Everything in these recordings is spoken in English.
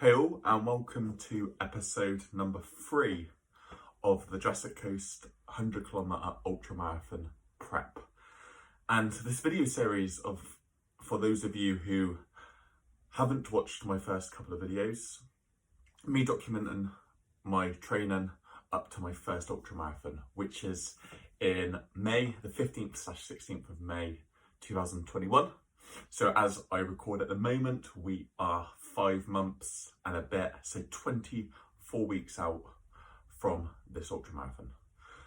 Hey all, and welcome to episode number 3 of the Jurassic Coast 100km ultra marathon prep. And this video series for those of you who haven't watched my first couple of videos, me documenting my training up to my first ultra marathon, which is in May, the 15th/16th of May 2021. So as I record at the moment, we are 5 months and a bit, so 24 weeks out from this ultra marathon.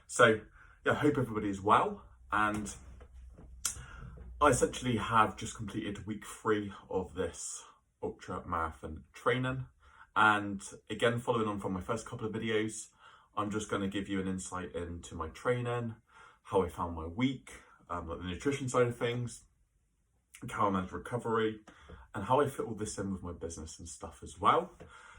So yeah, I hope everybody is well, and I essentially have just completed week 3 of this ultra marathon training. And again, following on from my first couple of videos, I'm just going to give you an insight into my training, how I found my week, like the nutrition side of things, how I manage recovery, and how I fit all this in with my business and stuff as well.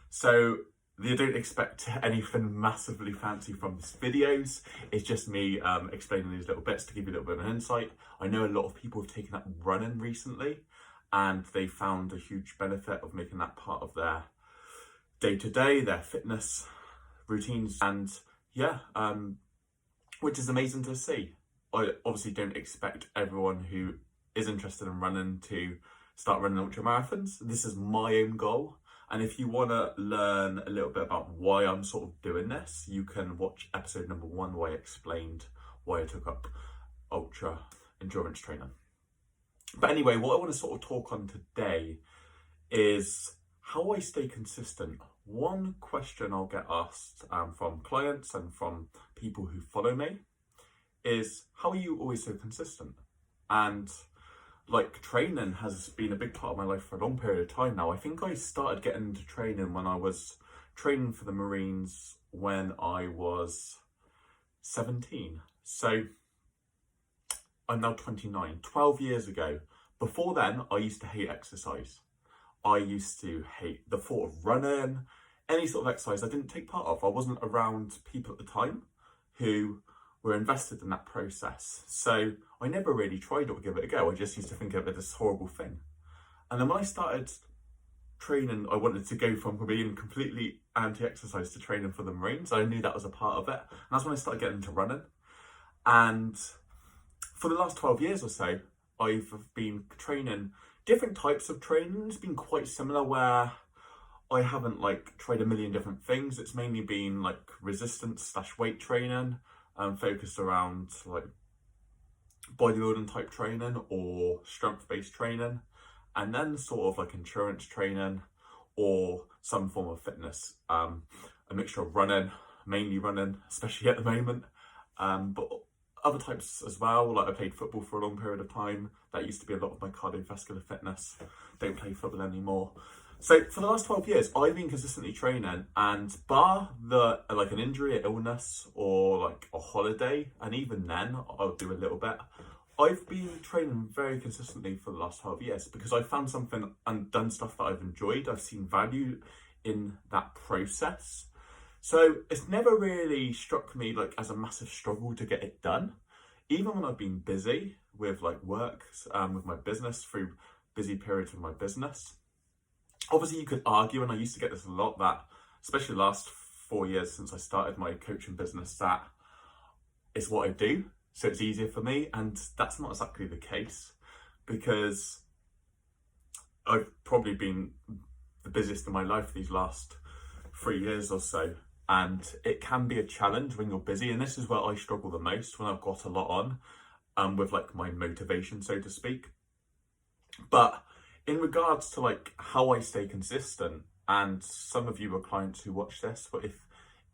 So you don't expect anything massively fancy from these videos. It's just me explaining these little bits to give you a little bit of an insight. I know a lot of people have taken up running recently, and they found a huge benefit of making that part of their day-to-day, their fitness routines, and yeah, which is amazing to see. I obviously don't expect everyone who is interested in running to start running ultra marathons. This is my own goal, and if you want to learn a little bit about why I'm sort of doing this, you can watch episode number 1 where I explained why I took up ultra endurance training. But anyway, what I want to sort of talk on today is how I stay consistent. One question I'll get asked from clients and from people who follow me is, how are you always so consistent? And like, training has been a big part of my life for a long period of time now. I think I started getting into training when I was training for the Marines when I was 17. So I'm now 29, 12 years ago. Before then, I used to hate exercise. I used to hate the thought of running, any sort of exercise I didn't take part of. I wasn't around people at the time who were invested in that process. So I never really tried it or give it a go. I just used to think of it as this horrible thing. And then when I started training, I wanted to go from being completely anti-exercise to training for the Marines. I knew that was a part of it. And that's when I started getting into running. And for the last 12 years or so, I've been training different types of training. It's been quite similar, where I haven't tried a million different things. It's mainly been resistance/weight training, focused around bodybuilding type training or strength-based training, and then sort of endurance training or some form of fitness, a mixture of running, mainly running, especially at the moment, but other types as well. I played football for a long period of time. That used to be a lot of my cardiovascular fitness. Don't play football anymore. So for the last 12 years, I've been consistently training, and bar an injury, an illness, or a holiday, and even then I'll do a little bit, I've been training very consistently for the last 12 years because I found something and done stuff that I've enjoyed. I've seen value in that process. So it's never really struck me as a massive struggle to get it done. Even when I've been busy with work, with my business, through busy periods with my business. Obviously, you could argue, and I used to get this a lot, that especially the last 4 years since I started my coaching business, that it's what I do, so it's easier for me. And that's not exactly the case, because I've probably been the busiest in my life these last 3 years or so. And it can be a challenge when you're busy. And this is where I struggle the most, when I've got a lot on, with my motivation, so to speak. But in regards to how I stay consistent, and some of you are clients who watch this, but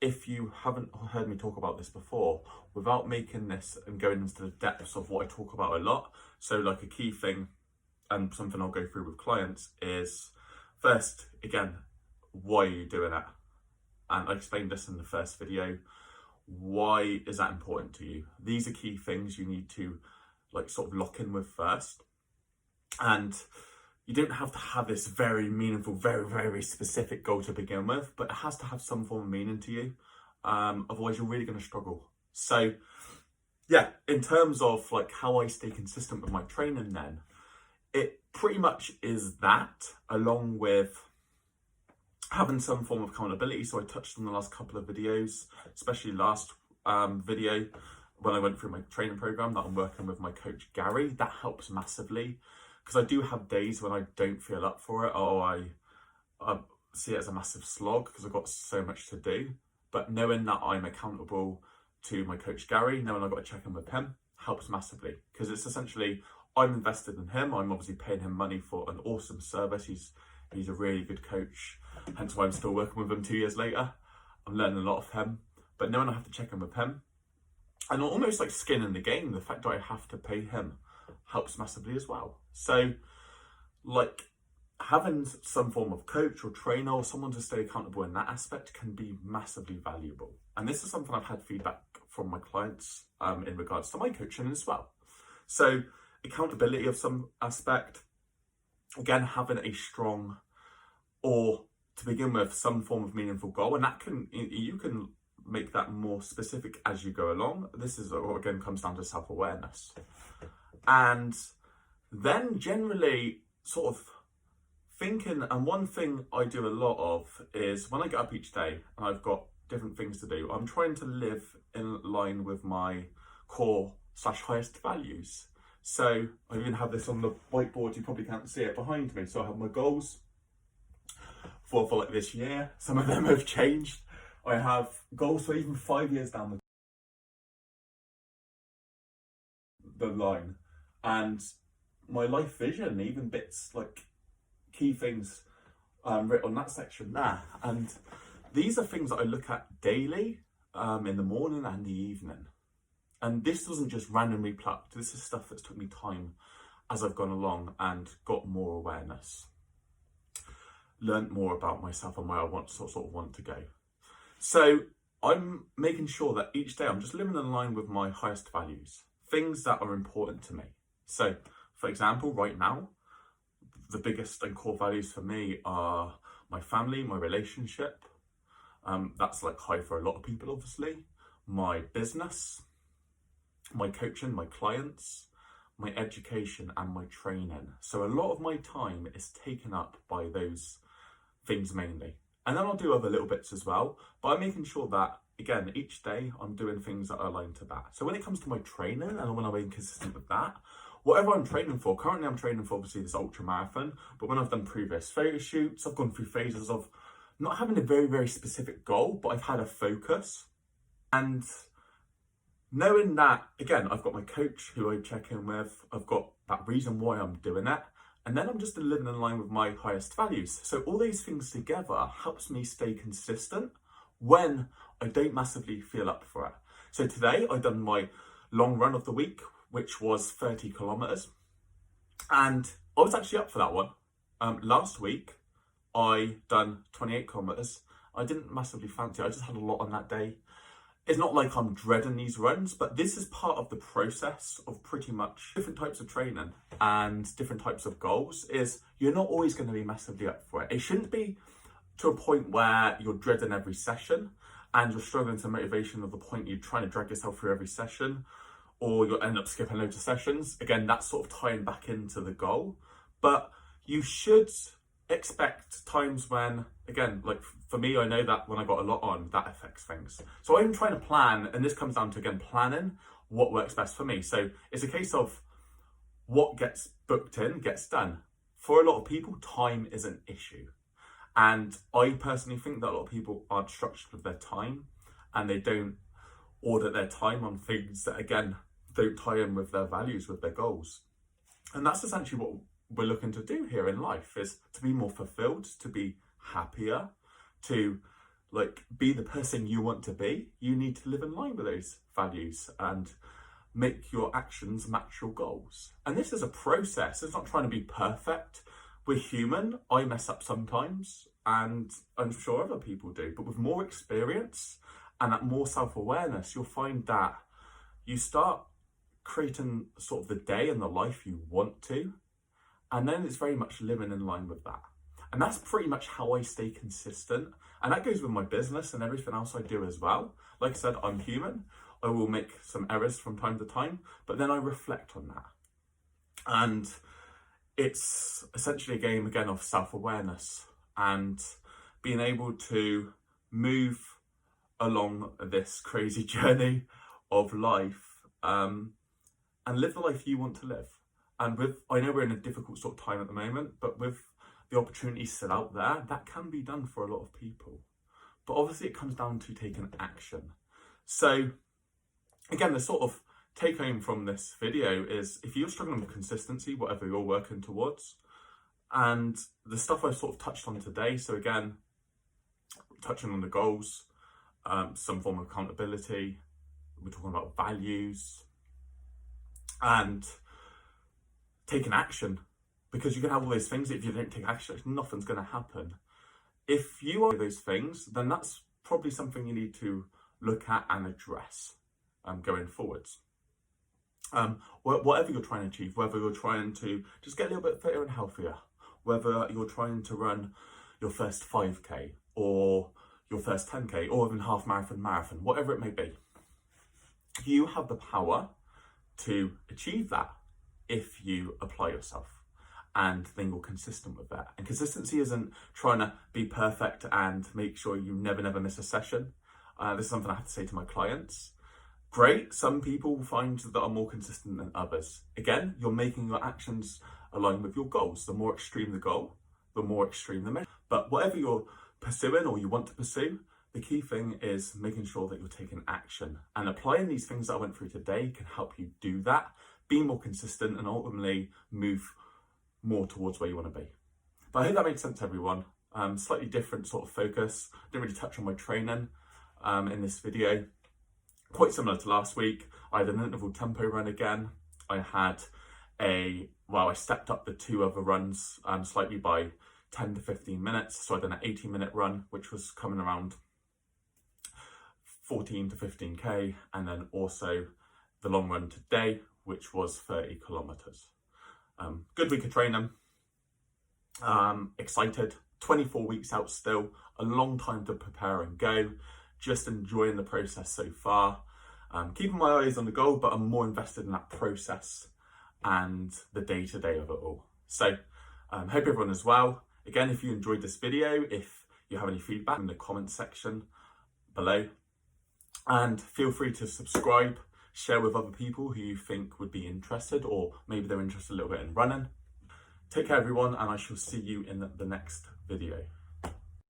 if you haven't heard me talk about this before, without making this and going into the depths of what I talk about a lot, so a key thing and something I'll go through with clients is, first, again, why are you doing it? And I explained this in the first video. Why is that important to you? These are key things you need to sort of lock in with first. And you don't have to have this very meaningful, very, very specific goal to begin with, but it has to have some form of meaning to you. Otherwise, you're really going to struggle. So yeah, in terms of how I stay consistent with my training, then it pretty much is that, along with having some form of accountability. So I touched on the last couple of videos, especially last video when I went through my training program that I'm working with my coach Gary. That helps massively, because I do have days when I don't feel up for it, or I see it as a massive slog because I've got so much to do. But knowing that I'm accountable to my coach Gary, knowing I've got to check in with him, helps massively, because it's essentially, I'm invested in him. I'm obviously paying him money for an awesome service. He's a really good coach, hence why I'm still working with him 2 years later. I'm learning a lot of him, but knowing I have to check in with him, and almost like skin in the game, the fact that I have to pay him helps massively as well. So like having some form of coach or trainer or someone to stay accountable in that aspect can be massively valuable. And this is something I've had feedback from my clients in regards to my coaching as well. So accountability of some aspect, again, having a strong, or to begin with, some form of meaningful goal, and that you can make that more specific as you go along. This is, again, comes down to self-awareness. And then generally sort of thinking, and one thing I do a lot of is when I get up each day and I've got different things to do, I'm trying to live in line with my core/highest values. So I even have this on the whiteboard, you probably can't see it behind me. So I have my goals for like this year. Some of them have changed. I have goals for even 5 years down the line. And my life vision, even bits like key things written on that section there. And these are things that I look at daily in the morning and the evening. And this wasn't just randomly plucked. This is stuff that's took me time as I've gone along and got more awareness. Learned more about myself and where I sort of want to go. So I'm making sure that each day I'm just living in line with my highest values, things that are important to me. So for example, right now, the biggest and core values for me are my family, my relationship. That's like high for a lot of people, obviously. My business, my coaching, my clients, my education, and my training. So a lot of my time is taken up by those things mainly. And then I'll do other little bits as well, but I'm making sure that, again, each day I'm doing things that are aligned to that. So when it comes to my training, and when I'm being consistent with that, whatever I'm training for, currently I'm training for obviously this ultra marathon, but when I've done previous photo shoots, I've gone through phases of not having a very, very specific goal, but I've had a focus. And knowing that, again, I've got my coach who I check in with, I've got that reason why I'm doing it, and then I'm just living in line with my highest values. So all these things together helps me stay consistent when I don't massively feel up for it. So today I've done my long run of the week, which was 30 kilometers. And I was actually up for that one. Last week, I done 28 kilometers. I didn't massively fancy it. I just had a lot on that day. It's not like I'm dreading these runs, but this is part of the process of pretty much different types of training and different types of goals, is you're not always going to be massively up for it. It shouldn't be to a point where you're dreading every session and you're struggling to motivation of the point you're trying to drag yourself through every session, or you'll end up skipping loads of sessions. Again, that's sort of tying back into the goal. But you should expect times when, again, like for me, I know that when I got a lot on, that affects things. So I'm trying to plan, and this comes down to, again, planning what works best for me. So it's a case of what gets booked in, gets done. For a lot of people, time is an issue. And I personally think that a lot of people aren't structured with their time, and they don't audit their time on things that, again, don't tie in with their values, with their goals. And that's essentially what we're looking to do here in life, is to be more fulfilled, to be happier, to like be the person you want to be. You need to live in line with those values and make your actions match your goals. And this is a process. It's not trying to be perfect. We're human. I mess up sometimes, and I'm sure other people do. But with more experience and that more self-awareness, you'll find that you start creating sort of the day and the life you want to. And then it's very much living in line with that. And that's pretty much how I stay consistent. And that goes with my business and everything else I do as well. Like I said, I'm human. I will make some errors from time to time, but then I reflect on that. And it's essentially a game, again, of self-awareness and being able to move along this crazy journey of life and live the life you want to live. And I know we're in a difficult sort of time at the moment, but with the opportunities still out there, that can be done for a lot of people. But obviously it comes down to taking action. So again, the sort of take home from this video is, if you're struggling with consistency, whatever you're working towards, and the stuff I've sort of touched on today, so again, touching on the goals, some form of accountability, we're talking about values, and taking action, because you can have all those things. If you don't take action, nothing's going to happen. If you are those things, then that's probably something you need to look at and address going forwards. Whatever you're trying to achieve, whether you're trying to just get a little bit fitter and healthier, whether you're trying to run your first 5k or your first 10k or even half marathon, whatever it may be, you have the power to achieve that if you apply yourself and then you're consistent with that. And consistency isn't trying to be perfect and make sure you never miss a session. This is something I have to say to my clients. Great, some people find that are more consistent than others. Again, you're making your actions align with your goals. The more extreme the goal, the more extreme the measure. But whatever you're pursuing or you want to pursue, the key thing is making sure that you're taking action. And applying these things that I went through today can help you do that, be more consistent, and ultimately move more towards where you want to be. But I hope that made sense, everyone. Slightly different sort of focus. Didn't really touch on my training in this video. Quite similar to last week. I had an interval tempo run again. I stepped up the 2 other runs slightly by 10 to 15 minutes. So I done an 18-minute run, which was coming around 14 to 15k, and then also the long run today, which was 30 kilometers. Good week of training. Excited. 24 weeks out still, a long time to prepare and go. Just enjoying the process so far. Keeping my eyes on the goal, but I'm more invested in that process and the day-to-day of it all. So hope everyone is well. Again, if you enjoyed this video, if you have any feedback in the comment section below, and feel free to subscribe, share with other people who you think would be interested, or maybe they're interested a little bit in running. Take care, everyone, and I shall see you in the next video.